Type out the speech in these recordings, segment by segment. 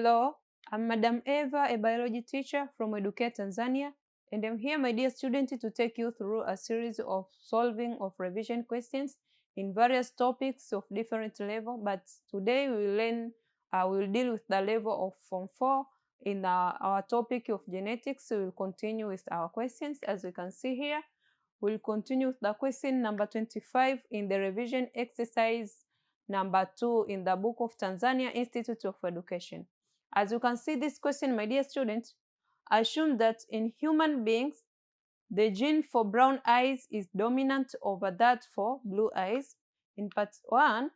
Hello, I'm Madam Eva, a biology teacher from Educare Tanzania, and I'm here, my dear student, to take you through a series of solving of revision questions in various topics of different level. But today we will deal with the level of Form 4 in our topic of genetics. We will continue with our questions. As we can see here, we'll continue with the question number 25 in the revision exercise number 2 in the book of Tanzania Institute of Education. As you can see this question, my dear students, assume that in human beings, the gene for brown eyes is dominant over that for blue eyes. In part 1,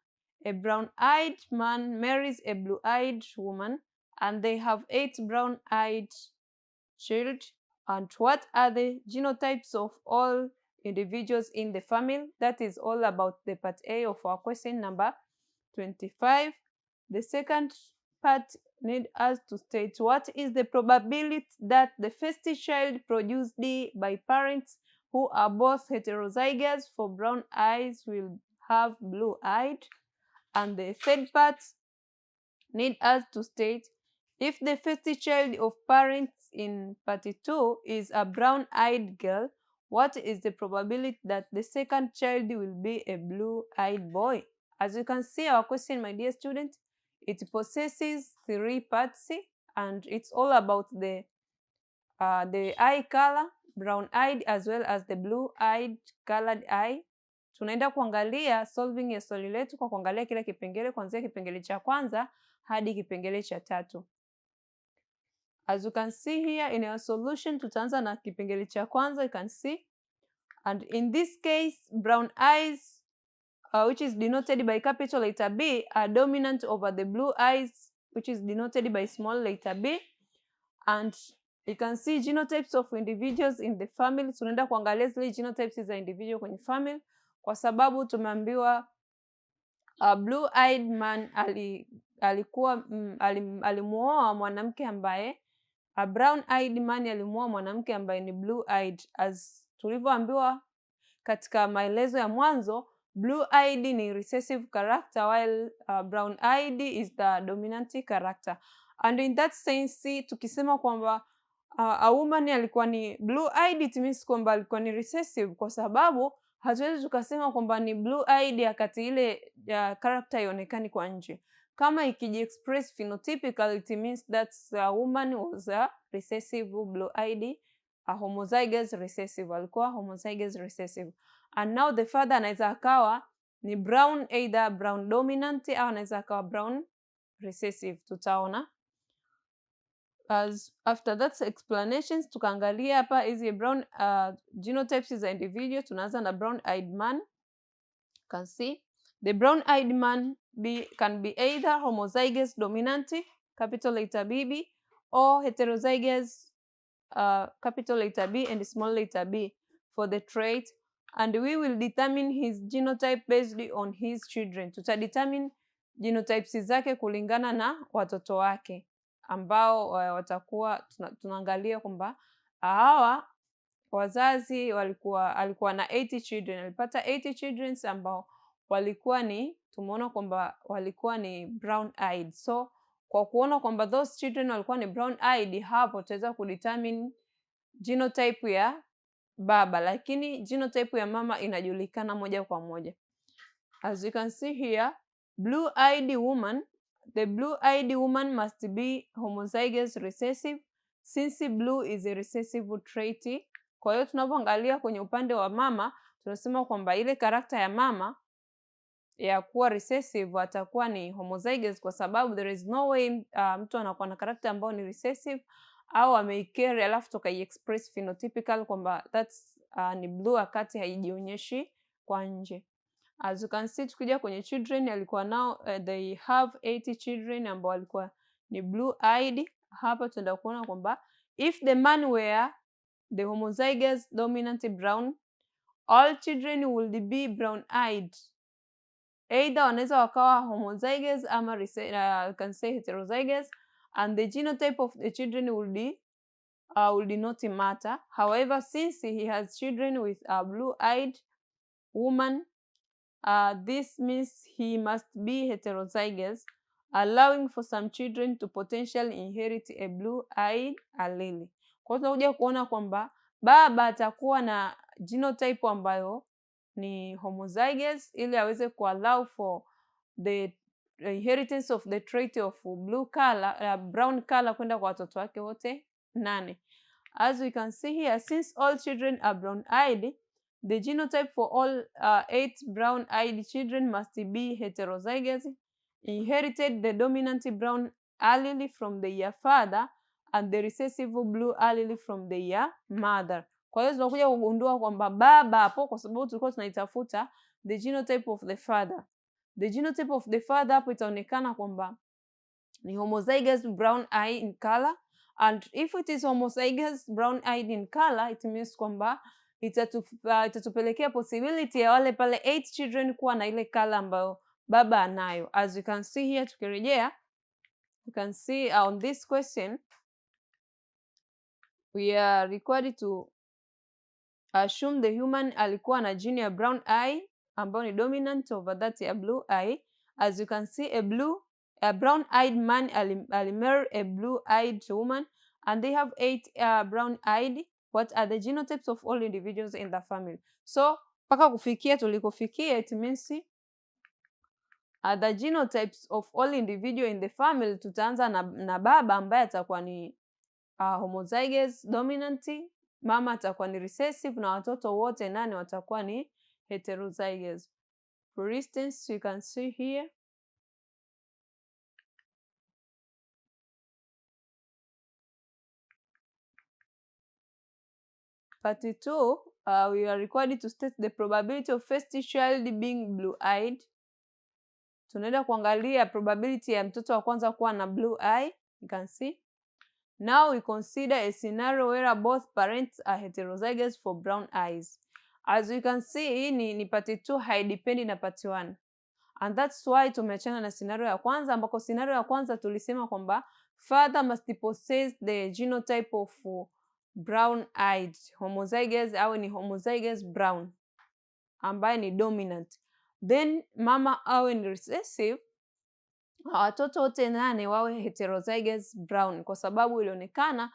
a brown-eyed man marries a blue-eyed woman, and they have 8 brown-eyed children. And what are the genotypes of all individuals in the family? That is all about the part A of our question number 25. The second part need us to state what is the probability that the first child produced by parents who are both heterozygous for brown eyes will have blue-eyed. And the third part need us to state if the first child of parents in part 2 is a brown-eyed girl, what is the probability that the second child will be a blue-eyed boy? As you can see, our question, my dear student, it possesses 3 parts, and it's all about the eye color, brown-eyed as well as the blue-eyed colored eye. Tunaenda kuangalia solving ya swali letu kwa kuangalia kila kipengele kuanzia kipengele cha kwanza hadi kipengele cha 3. As you can see here in our solution, tutaanza na kipengele cha kwanza, you can see. And in this case, brown eyes, which is denoted by capital letter B, are dominant over the blue eyes, which is denoted by small letter b. And you can see genotypes of individuals in the family. Tunaenda kuangalia zile genotypes za individual kwenye family kwa sababu tumeambiwa blue-eyed man alimuoa mwanamke ambaye brown-eyed man alimuoa mwanamke ambaye ni blue-eyed. As tulivyoambiwa katika maelezo ya mwanzo, blue-eyed ni recessive character while brown-eyed is the dominant character. And in that sense, tukisema kwamba a woman alikuwa ni blue-eyed, it means kwamba alikuwa ni recessive, kwa sababu hatuwezi tukasema kwamba ni blue-eyed wakati ile character ionekani kwa nje. Kama ikiji-express phenotypical, it means that a woman was a recessive blue-eyed, a homozygous recessive, alikuwa homozygous recessive. And now the father anaweza akawa ni brown, either brown dominant au anaweza akawa brown recessive, tutaona. As after that explanations, tukaangalia hapa hizi brown genotypes za individual. Tunaanza na brown-eyed man. You can see the brown-eyed man can be either homozygous dominant, capital letter BB, or heterozygous, capital letter B and small letter b for the trait, and we will determine his genotype based on his children. Tutadetermine genotypes zake kulingana na watoto wake ambao watakuwa tunaangalia kwamba hawa wazazi alikuwa na 80 children, alipata 80 children ambao walikuwa ni, tumeona kwamba walikuwa ni brown eyed. So kwa kuona kwamba those children walikuwa ni brown eyed, hapo tutaweza kudetermine genotype ya baba, lakini genotype ya mama inajulikana moja kwa moja. As you can see here, blue-eyed woman, the blue-eyed woman must be homozygous recessive since blue is a recessive trait. Kwa hiyo tunapoangalia kwenye upande wa mama, tunasema kwamba ile karakta ya mama ya kuwa recessive atakuwa ni homozygous, kwa sababu there is no way mtu anakuwa na karakta ambayo ni recessive au ameicarry alafu tukai-express phenotypical kwamba that's ni blue wakati haijionyeshi kwa nje. As you can see, tukija kwenye children alikuwa nao they have 80 children ambao walikuwa ni blue-eyed. Hapa tunaenda kuona kwamba if the man were the homozygous dominant brown, all children will be brown-eyed. Either wanaweza wakawa homozygous ama can say heterozygous, and the genotype of the children will not matter. However, since he has children with a blue-eyed woman, this means he must be heterozygous, allowing for some children to potentially inherit a blue-eyed allele. Kwa hiyo tunakuja kuona kwamba baba atakuwa na genotype ambayo ni homozygous ili aweze kuallow for the inheritance of the trait of blue color, brown color kwenda kwa watoto wake wote 8. As we can see here, since all children are brown-eyed, the genotype for all 8 brown-eyed children must be heterozygous, inherited the dominant brown allele from their father and the recessive blue allele from their mother. Kwa hiyo tunakuja kugundua kwamba baba hapo, kwa sababu tulikuwa tunaitafuta the genotype of the father. The genotype of the father hapo itaonekana kwamba ni homozygous brown eye in color, and if it is homozygous brown eyed in color, it means kwamba itatupelekea possibility ya wale pale 8 children kuwa na ile color ambayo baba anayo. As you can see here, tukirejea, you can see on this question we are required to assume the human alikuwa na gene ya brown eye ambayo ni dominant over that ya blue eye. As you can see, a brown-eyed man alimarry a blue-eyed woman, and they have 8 brown-eyed. What are the genotypes of all individuals in the family? So mpaka kufikia tulikofikia, it means the genotypes of all individual in the family, tutaanza na baba ambaye atakuwa ni homozygous dominant, mama atakuwa ni recessive, na watoto wote 8 watakuwa ni heterozygous. For instance, you can see here part 2, we are required to state the probability of first child being blue-eyed. Tunaenda kuangalia probability ya mtoto wa kwanza kuwa na blue eye. You can see. Now we consider a scenario where both parents are heterozygous for brown eyes. As you can see, hii ni part 2, haidependi na part 1. And that's why tumeachana na scenario ya kwanza, ambako scenario ya kwanza tulisema kwamba father must possess the genotype of brown-eyed homozygous, awe ni homozygous brown ambaye ni dominant, then mama awe ni recessive, watoto wote 8 wawe heterozygous brown, kwa sababu ilionekana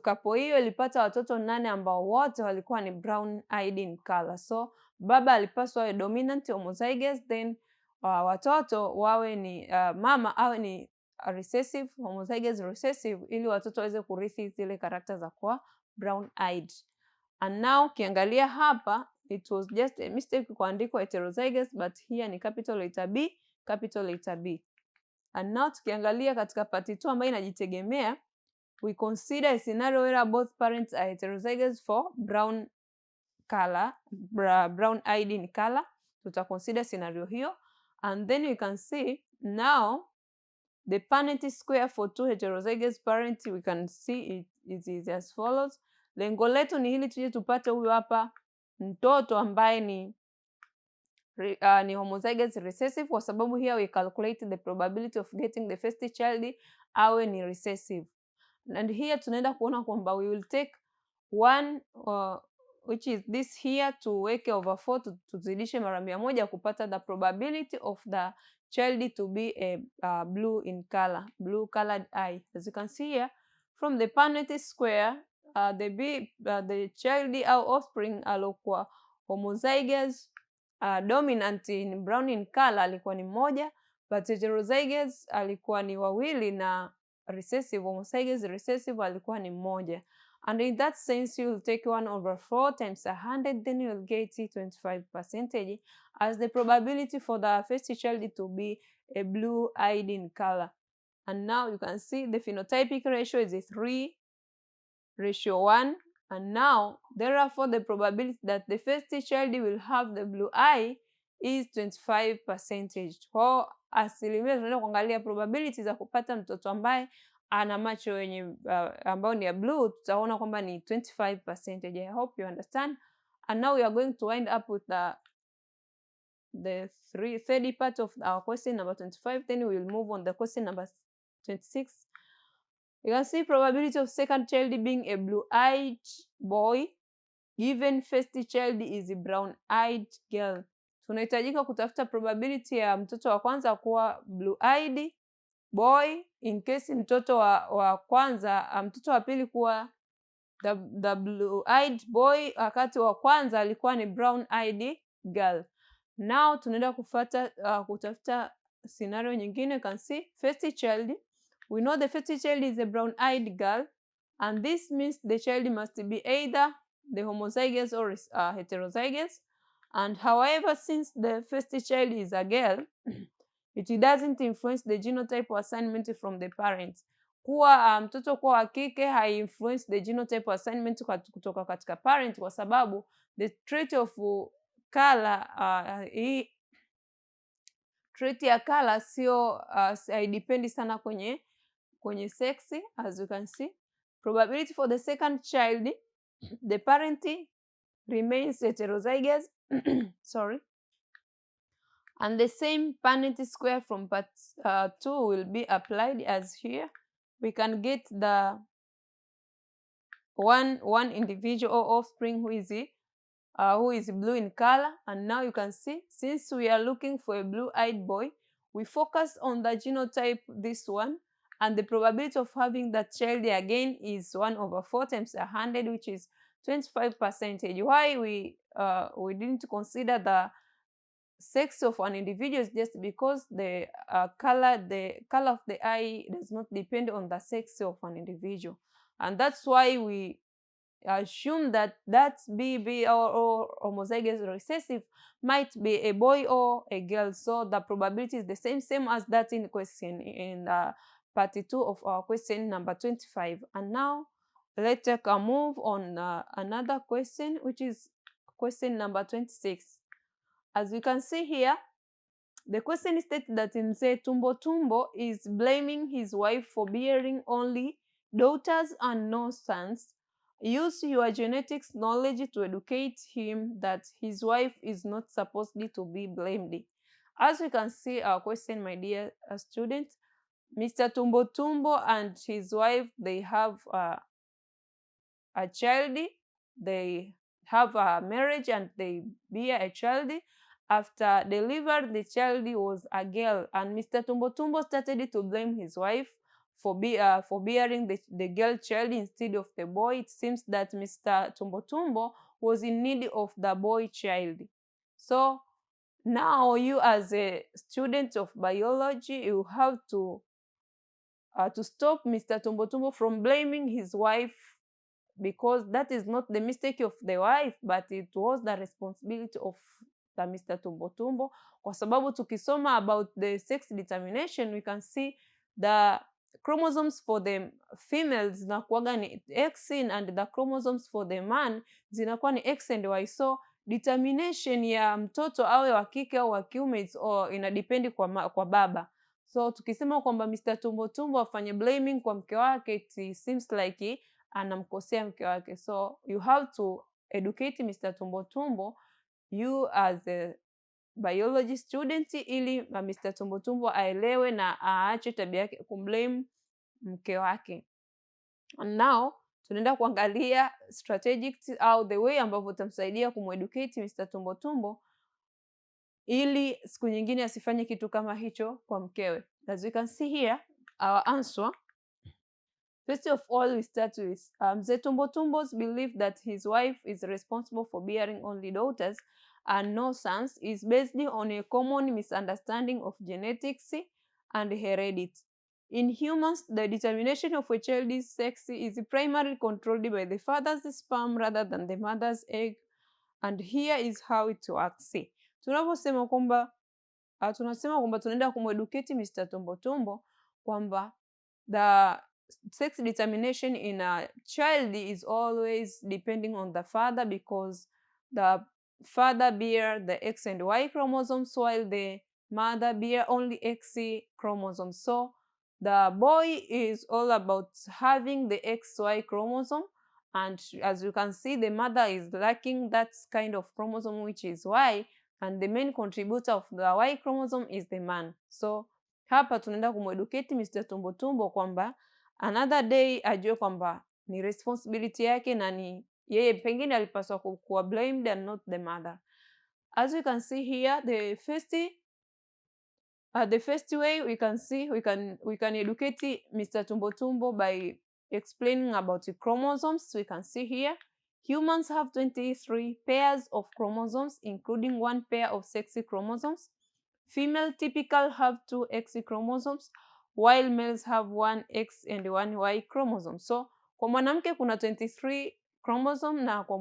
kapo hiyo ilipata watoto 8 ambao wote walikuwa ni brown-eyed in color. So baba alipaswa awe dominant homozygous, then watoto wawe ni mama awe ni recessive, homozygous recessive, ili watoto waweze kurithi zile characters za kuwa brown-eyed. And now kiangalia hapa, it was just a mistake kuandikwa heterozygous, but here ni capital letter B, capital letter B. And now tukiangalia katika part 2 ambayo inajitegemea, we consider a scenario where both parents are heterozygous for brown color, brown-eyed in color. Tuta scenario hiyo, and then we can see now the Punnett square for 2 heterozygous parents. We can see it is as follows. Lengo letu ni hili tuje tupate huyu hapa mtoto ambaye ni homozygous recessive, kwa sababu here we calculate the probability of getting the first child awe ni recessive. And here tunaenda kuona kwamba we will take 1 which is this here tuweke over 4, tuzidishe mara 100 kupata the probability of the child to be a blue in color, blue colored eye. As you can see here from the Punnett square, the child au offspring alokuwa homozygous dominant in brown in color alikuwa ni 1, but heterozygous alikuwa ni 2, na recessive homozygous recessive alikuwa ni 1. And in that sense, you will take 1/4 times 100, then you will get 25% as the probability for the first child to be a blue-eyed in color. And now you can see the phenotypic ratio is a 3:1. And now, therefore, the probability that the first child will have the blue eye is 25%. Kwa asilimia tunaenda kuangalia probability za kupata mtoto ambaye ana macho yenye ambao ni ya blue, tutaona kwamba ni 25%. I hope you understand. And now we are going to wind up with the third part of our question number 25. Then we will move on the question number 26. You can see probability of second child being a blue-eyed boy given first child is a brown-eyed girl. tunahitajika kutafuta probability ya mtoto wa kwanza kuwa blue eyed boy in case mtoto wa kwanza mtoto wa pili kuwa the blue eyed boy, wakati wa kwanza alikuwa ni brown eyed girl. Now tunaenda kutafuta scenario nyingine. You can see first child, we know the first child is a brown eyed girl, and this means the child must be either the homozygous or heterozygous. And however, since the first child is a girl, it doesn't influence the genotype assignment from the parents. Kuwa mtoto kuwa wa kike influence the genotype assignment kutoka katika parent, kwa sababu the trait of color, hii trait ya color sio haidependi sana kwenye sex. As you can see, probability for the second child, the parent remains heterozygous sorry, and the same Punnett square from part 2 will be applied. As here we can get the one individual or offspring who is blue in color. And now you can see, since we are looking for a blue-eyed boy, we focus on the genotype, this one, and the probability of having that child again is 1/4 times 100, which is 25%. Why we didn't consider the sex of an individual is just because the color of the eye does not depend on the sex of an individual, and that's why we assume that BB or homozygous recessive might be a boy or a girl. So the probability is the same as that in question in part 2 of our question number 25. And now let's take a move on another question, which is question number 26. As you can see here, the question states that Mzee Tumbo Tumbo is blaming his wife for bearing only daughters and no sons. Use your genetics knowledge to educate him that his wife is not supposed to be blamed. As you can see our question, my dear student, Mr. Tumbo Tumbo and his wife, they have a child. They have a marriage and they bear a child. After delivery, the child was a girl, and Mr. Tumbo Tumbo started to blame his wife for bearing the girl child instead of the boy. It seems that Mr. Tumbo Tumbo was in need of the boy child. So now you, as a student of biology, you have to stop Mr. Tumbo Tumbo from blaming his wife, because that is not the mistake of the wife, but it was the responsibility of the Mr. Tumbo Tumbo. Kwa sababu tukisoma about the sex determination, we can see the chromosomes for the females zinakuwaga ni X, and the chromosomes for the man zinakuwa ni X and Y. So determination ya mtoto awe wa kike au wa kiume inadependi kwa baba. So tukisema kwamba Mr. Tumbo Tumbo afanye blaming kwa mke wake, it seems like anamkosea mke wake. So you have to educate Mr. Tumbo Tumbo, you as a biology student, ili Mr. Tumbo Tumbo aelewe na aache tabia yake kumblame mke wake. And now tunaenda kuangalia strategies au the way ambavyo utamsaidia kumueducate Mr. Tumbo Tumbo ili siku nyingine asifanye kitu kama hicho kwa mkewe. As you can see here, our answer. First of all, we start with Mzee Tumbo Tumbo's belief that his wife is responsible for bearing only daughters and no sons is based on a common misunderstanding of genetics and heredity. In humans, the determination of a child's sex is primarily controlled by the father's sperm rather than the mother's egg, and here is how it works. Tunaposema kwamba tunaenda kumueducate Mr. Tumbo Tumbo kwamba the sex determination in a child is always depending on the father, because the father bear the X and Y chromosomes while the mother bear only X chromosomes. So the boy is all about having the XY chromosome, and as you can see, the mother is lacking that kind of chromosome, which is Y, and the main contributor of the Y chromosome is the man. So hapa tunaenda kumueducate Mr. Tumbo Tumbo kwamba another day ajue kwamba ni responsibility yake na ni yeye pengine alipaswa kuwa blamed and not the mother. As we can see here, the first way we can educate Mr. Tumbo Tumbo by explaining about the chromosomes. We can see here, humans have 23 pairs of chromosomes, including 1 pair of sex chromosomes. Female typical have 2 X chromosomes, while males have 1 X and 1 Y chromosome. So kwa mwanamke kuna 23 chromosome na kwa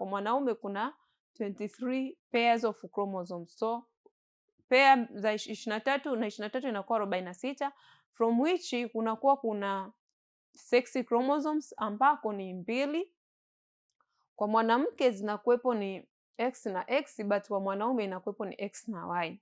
mwanaume kuna 23 pairs of chromosomes. So pair za 23 na 23 inakuwa 46, from which kunakuwa kuna sex chromosomes ambako ni 2. Kwa mwanamke zinakuwepo ni X na X, but kwa mwanaume inakuwepo ni X na Y.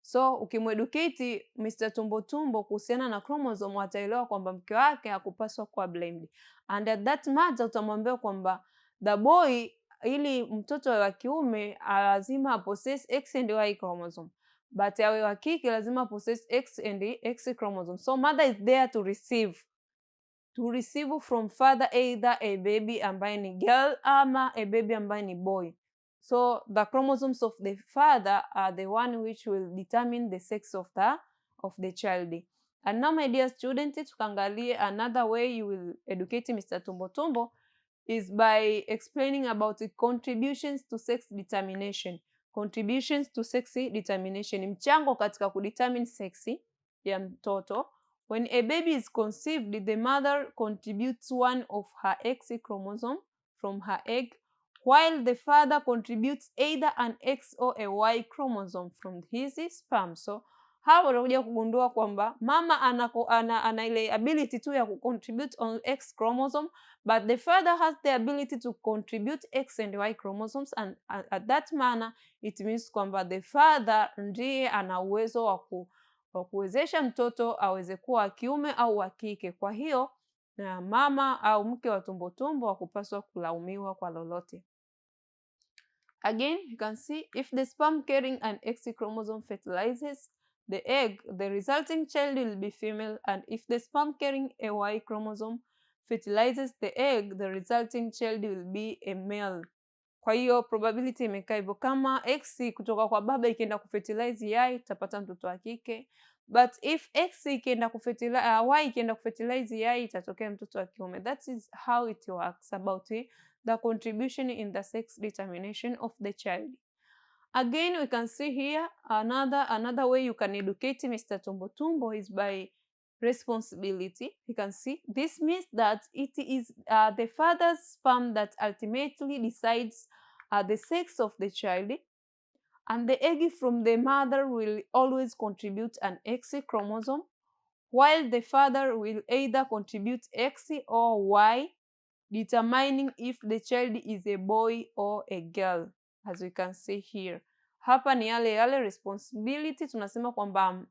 So ukimueducate Mr. Tumbo Tumbo kuhusiana na chromosome, ataelewa kwamba mke wake hakupaswa kuwa blamed. And at that matter utamwambia kwamba the boy, ili mtoto wa kiume lazima apossess X and Y chromosome, but awe wa kike lazima apossess X and X chromosome. So mother is there to receive from father either a baby ambaye ni girl ama a baby ambaye ni boy. So the chromosomes of the father are the one which will determine the sex of the child. And now my dear student, tukaangalie another way you will educate Mr. Tumbo Tumbo is by explaining about the contributions to sex determination. Contributions to sex determination, mchango katika kudetermine sex ya mtoto. When a baby is conceived, the mother contributes 1 of her X chromosome from her egg, while the father contributes either an X or a Y chromosome from his sperm. So hapo unakuja kugundua kwamba mama ana ile ability tu ya kucontribute on X chromosome, but the father has the ability to contribute X and Y chromosomes, and at that manner it means kwamba the father ndiye ana uwezo wa kuwezesha mtoto aweze kuwa wa kiume au wa kike. Kwa hiyo na mama au mke wa tumbo tumbo hakupaswa kulaumiwa kwa lolote. Again, you can see if the sperm carrying an X chromosome fertilizes the egg, the resulting child will be female, and if the sperm carrying a Y chromosome fertilizes the egg, the resulting child will be a male. Kwa hiyo probability imekaa hivyo. Kama X kutoka kwa baba ikienda kufertilize Y, itapata mtoto wa kike. But if X ikienda kufertilize Y ikienda kufertilize Y, itatokea mtoto wa kiume. That is how it works about the contribution in the sex determination of the child. Again, we can see here another way you can educate Mr. Tumbo Tumbo is by responsibility. You can see this means that it is the father's sperm that ultimately decides the sex of the child, and the egg from the mother will always contribute an X chromosome, while the father will either contribute X or Y, determining if the child is a boy or a girl, as we can see here. Hapa ni yale responsibility, tunasema kwamba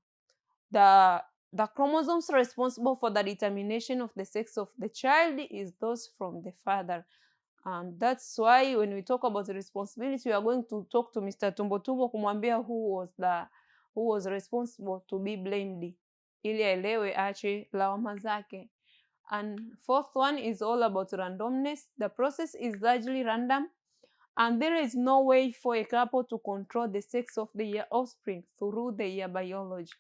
the chromosomes responsible for the determination of the sex of the child is those from the father. And that's why when we talk about the responsibility, we are going to talk to Mr. Tumbo Tumbo kumwambia who was responsible to be blamed, ili aelewe aache lawama zake. And fourth one is all about randomness. The process is largely random, and there is no way for a couple to control the sex of their offspring through their biology.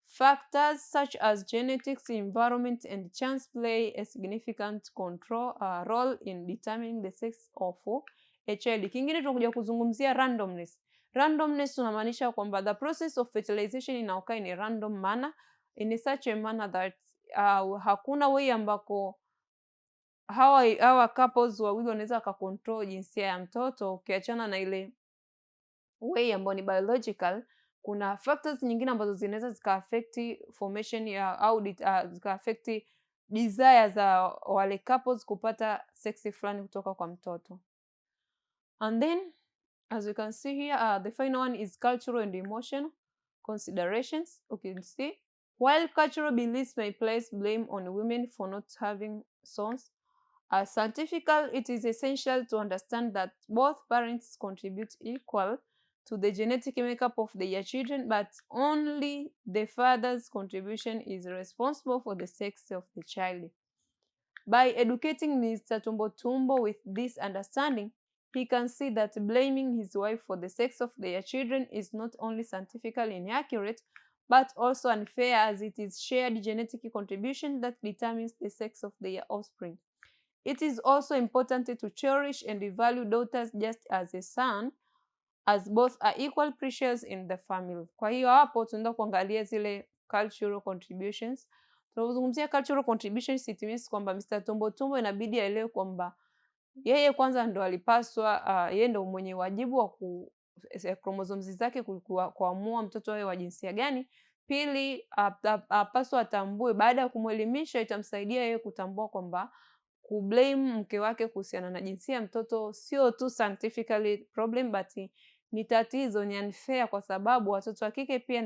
Factors such as genetics, environment, and chance play a significant role in determining the sex of a child. Kingine tunakuja kuzungumzia randomness. Randomness tunamaanisha kwamba the process of fertilization inaokaa in a random manner, in such a manner that hakuna way ambako hawa couples wawili wanaweza wakakontrol jinsia ya mtoto, ukiachana na ile way ambayo ni biological. Kuna factors nyingine ambazo zinaweza zika-affect formation ya au zika-affect desire za wale couples kupata sex fulani kutoka kwa mtoto. And then as you can see here, the final one is cultural and emotional considerations. You can see, while cultural beliefs may place blame on women for not having sons, scientifically it is essential to understand that both parents contribute equal to the genetic makeup of their children, but only the father's contribution is responsible for the sex of the child. By educating Mr. Tumbo Tumbo with this understanding, he can see that blaming his wife for the sex of their children is not only scientifically inaccurate, but also unfair, as it is shared genetic contribution that determines the sex of their offspring. It is also important to cherish and value daughters just as a son, as both are equal precious in the family. Kwa hiyo hapo tunaenda kuangalia zile cultural contributions. Tunapozungumzia cultural contributions, it means kwamba Mr. Tombo Tumbo inabidi aelewe kwamba yeye kwanza ndo alipaswa, yeye ndo mwenye wajibu wa chromosomes zake kuamua mtoto awe wa jinsia gani. Pili, apaswa atambue, baada ya kumwelimisha itamsaidia yeye kutambua kwamba kublame mke wake kuhusiana na jinsia ya mtoto sio tu scientifically problem, but ni tatizo, ni unfair, kwa sababu watoto wa kike pia